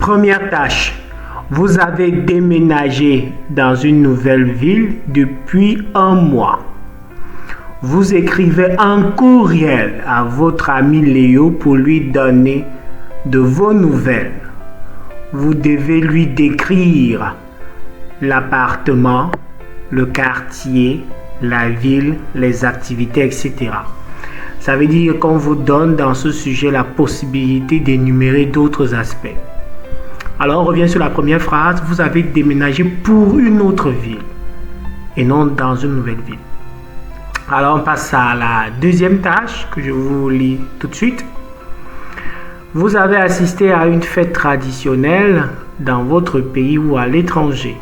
Première tâche. Vous avez déménagé dans une nouvelle ville depuis un mois. Vous écrivez un courriel à votre ami Léo pour lui donner de vos nouvelles. Vous devez lui décrire l'appartement, le quartier, la ville, les activités, etc. Ça veut dire qu'on vous donne dans ce sujet la possibilité d'énumérer d'autres aspects. Alors on revient sur la première phrase. Vous avez déménagé pour une autre ville et non dans une nouvelle ville. Alors on passe à la deuxième tâche que je vous lis tout de suite. Vous avez assisté à une fête traditionnelle dans votre pays ou à l'étranger.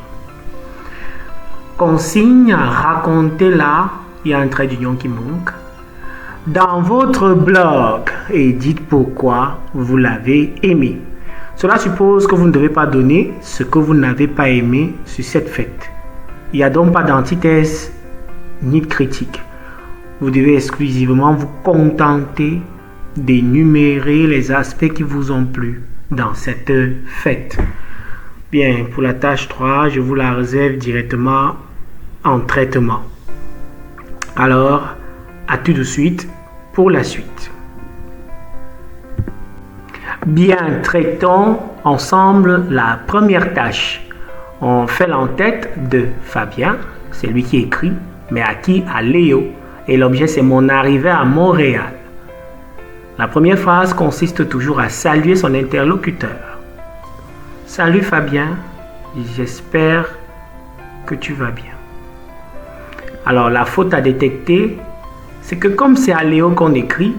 Consigne, racontez-la, il y a un trait d'union qui manque, dans votre blog et dites pourquoi vous l'avez aimé. Cela suppose que vous ne devez pas donner ce que vous n'avez pas aimé sur cette fête. Il n'y a donc pas d'antithèse ni de critique. Vous devez exclusivement vous contenter d'énumérer les aspects qui vous ont plu dans cette fête. Bien, pour la tâche 3, je vous la réserve directement en traitement. Alors, à tout de suite pour la suite. Bien, traitons ensemble la première tâche. On fait l'entête de Fabien, c'est lui qui écrit, mais à qui? À Léo. Et l'objet, c'est mon arrivée à Montréal. La première phrase consiste toujours à saluer son interlocuteur. Salut Fabien, j'espère que tu vas bien. Alors, la faute à détecter, c'est que comme c'est à Léo qu'on écrit,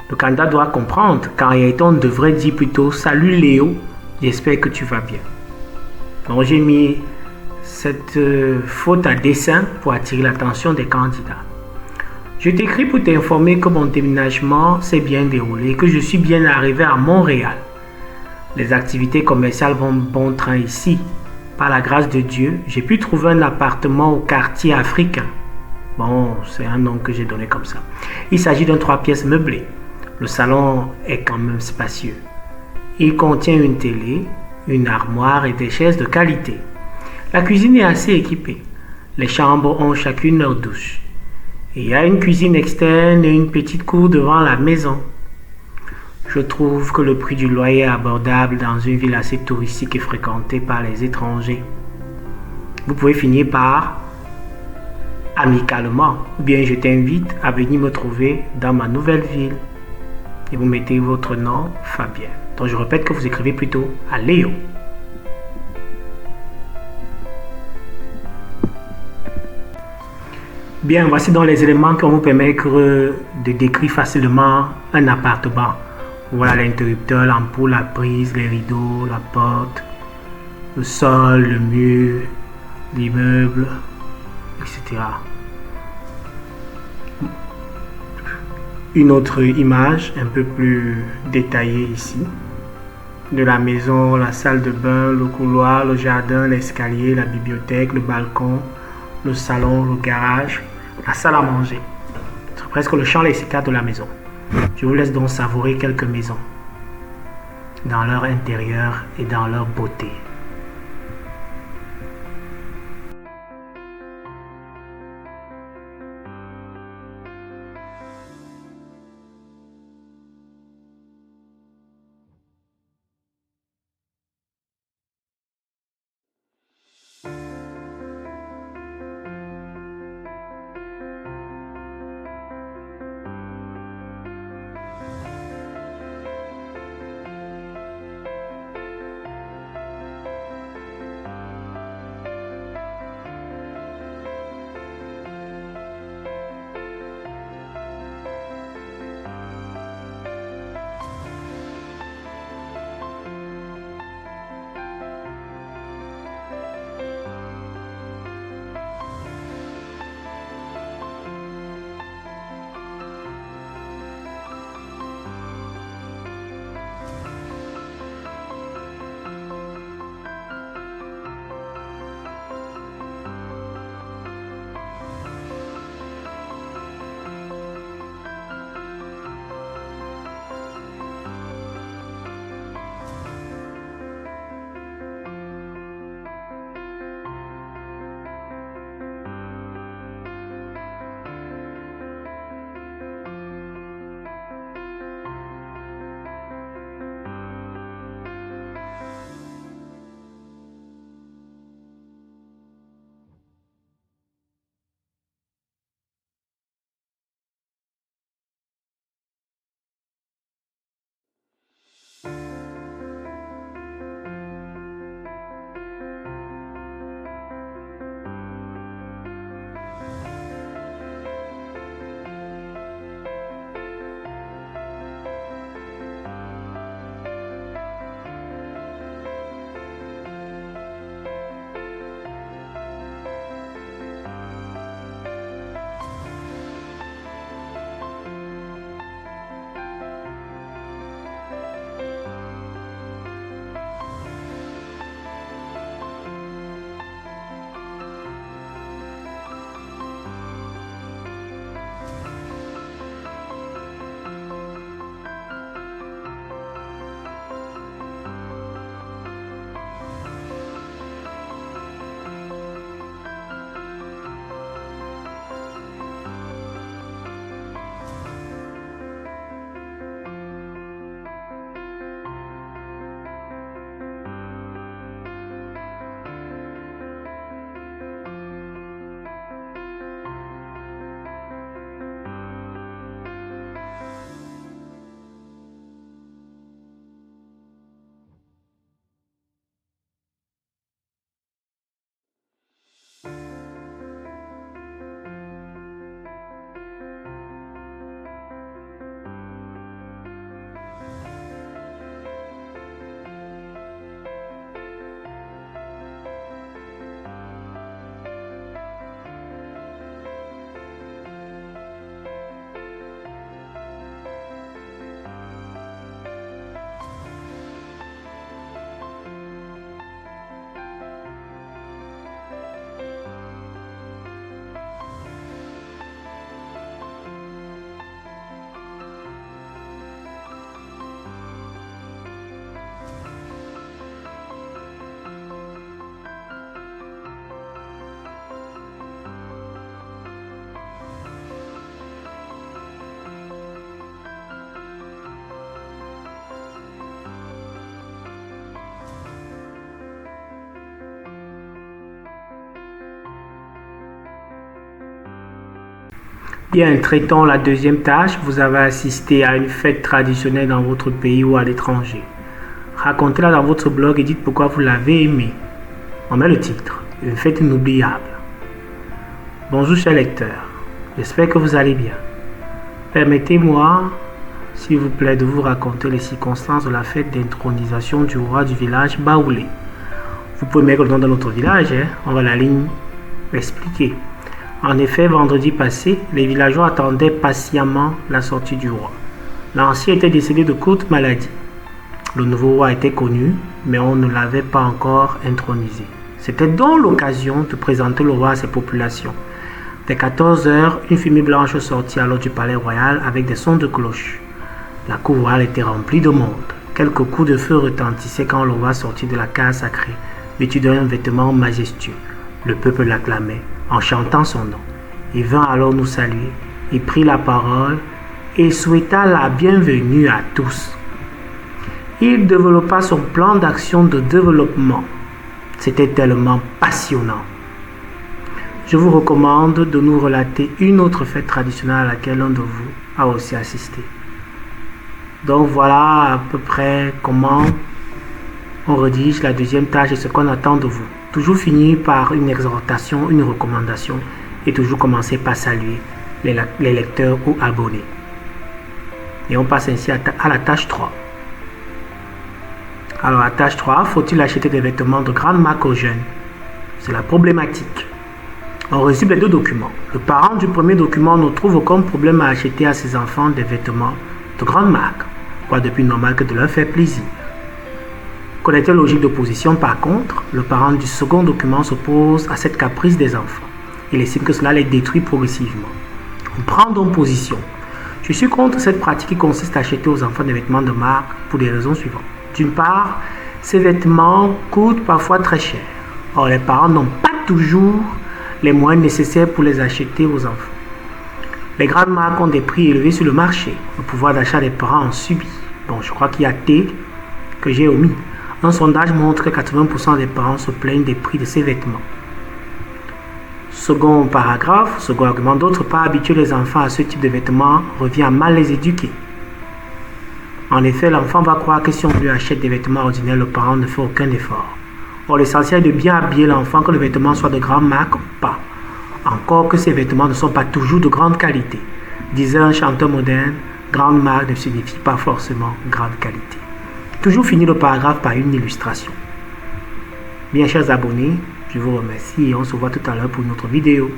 le candidat doit comprendre qu'en réalité, on devrait dire plutôt salut Léo, j'espère que tu vas bien. Donc, j'ai mis cette faute à dessein pour attirer l'attention des candidats. Je t'écris pour t'informer que mon déménagement s'est bien déroulé et que je suis bien arrivé à Montréal. Les activités commerciales vont bon train ici. Par la grâce de Dieu, j'ai pu trouver un appartement au quartier africain. Bon, c'est un nom que j'ai donné comme ça. Il s'agit d'un 3 pièces meublé. Le salon est quand même spacieux. Il contient une télé, une armoire et des chaises de qualité. La cuisine est assez équipée. Les chambres ont chacune leur douche. Il y a une cuisine externe et une petite cour devant la maison. Je trouve que le prix du loyer est abordable dans une ville assez touristique et fréquentée par les étrangers. Vous pouvez finir par amicalement, ou bien je t'invite à venir me trouver dans ma nouvelle ville. Et vous mettez votre nom, Fabien. Donc je répète que vous écrivez plutôt à Léo. Bien, voici donc les éléments qui vont vous permettre de décrire facilement un appartement. Voilà l'interrupteur, l'ampoule, la prise, les rideaux, la porte, le sol, le mur, l'immeuble, etc. Une autre image un peu plus détaillée ici. De la maison, la salle de bain, le couloir, le jardin, l'escalier, la bibliothèque, le balcon, le salon, le garage, la salle à manger. C'est presque le champ lexical de la maison. Je vous laisse donc savourer quelques maisons dans leur intérieur et dans leur beauté. Bien, traitons la deuxième tâche. Vous avez assisté à une fête traditionnelle dans votre pays ou à l'étranger. Racontez-la dans votre blog et dites pourquoi vous l'avez aimée. On met le titre, une fête inoubliable. Bonjour chers lecteurs, j'espère que vous allez bien. Permettez-moi, s'il vous plaît, de vous raconter les circonstances de la fête d'intronisation du roi du village Baoulé. Vous pouvez mettre le nom de notre village, on va la ligne expliquer. En effet, vendredi passé, les villageois attendaient patiemment la sortie du roi. L'ancien était décédé de courte maladie. Le nouveau roi était connu, mais on ne l'avait pas encore intronisé. C'était donc l'occasion de présenter le roi à ses populations. Dès 14 heures, une fumée blanche sortit alors du palais royal avec des sons de cloche. La cour royale était remplie de monde. Quelques coups de feu retentissaient quand le roi sortit de la case sacrée, vêtu d'un vêtement majestueux. Le peuple l'acclamait en chantant son nom. Il vint alors nous saluer. Il prit la parole et souhaita la bienvenue à tous. Il développa son plan d'action de développement. C'était tellement passionnant. Je vous recommande de nous relater une autre fête traditionnelle à laquelle l'un de vous a aussi assisté. Donc voilà à peu près comment on rédige la deuxième tâche et ce qu'on attend de vous. Toujours finir par une exhortation, une recommandation et toujours commencer par saluer les lecteurs ou abonnés. Et on passe ainsi à la tâche 3. Alors la tâche 3, faut-il acheter des vêtements de grande marque aux jeunes? C'est la problématique. On résume les deux documents. Le parent du premier document ne trouve aucun problème à acheter à ses enfants des vêtements de grande marque. Quoi de plus normal que de leur faire plaisir? Connaître la logique d'opposition par contre, le parent du second document s'oppose à cette caprice des enfants. Il estime que cela les détruit progressivement. On prend donc position. Je suis contre cette pratique qui consiste à acheter aux enfants des vêtements de marque pour des raisons suivantes. D'une part, ces vêtements coûtent parfois très cher. Or, les parents n'ont pas toujours les moyens nécessaires pour les acheter aux enfants. Les grandes marques ont des prix élevés sur le marché. Le pouvoir d'achat des parents en subit. Bon, je crois qu'il y a T que j'ai omis. Un sondage montre que 80% des parents se plaignent des prix de ces vêtements. Second paragraphe, second argument, d'autre part, habituer les enfants à ce type de vêtements revient à mal les éduquer. En effet, l'enfant va croire que si on lui achète des vêtements ordinaires, le parent ne fait aucun effort. Or, l'essentiel est de bien habiller l'enfant, que le vêtement soit de grande marque ou pas. Encore que ces vêtements ne sont pas toujours de grande qualité. Disait un chanteur moderne, grande marque ne signifie pas forcément grande qualité. Toujours finir le paragraphe par une illustration. Bien chers abonnés, je vous remercie et on se voit tout à l'heure pour une autre vidéo.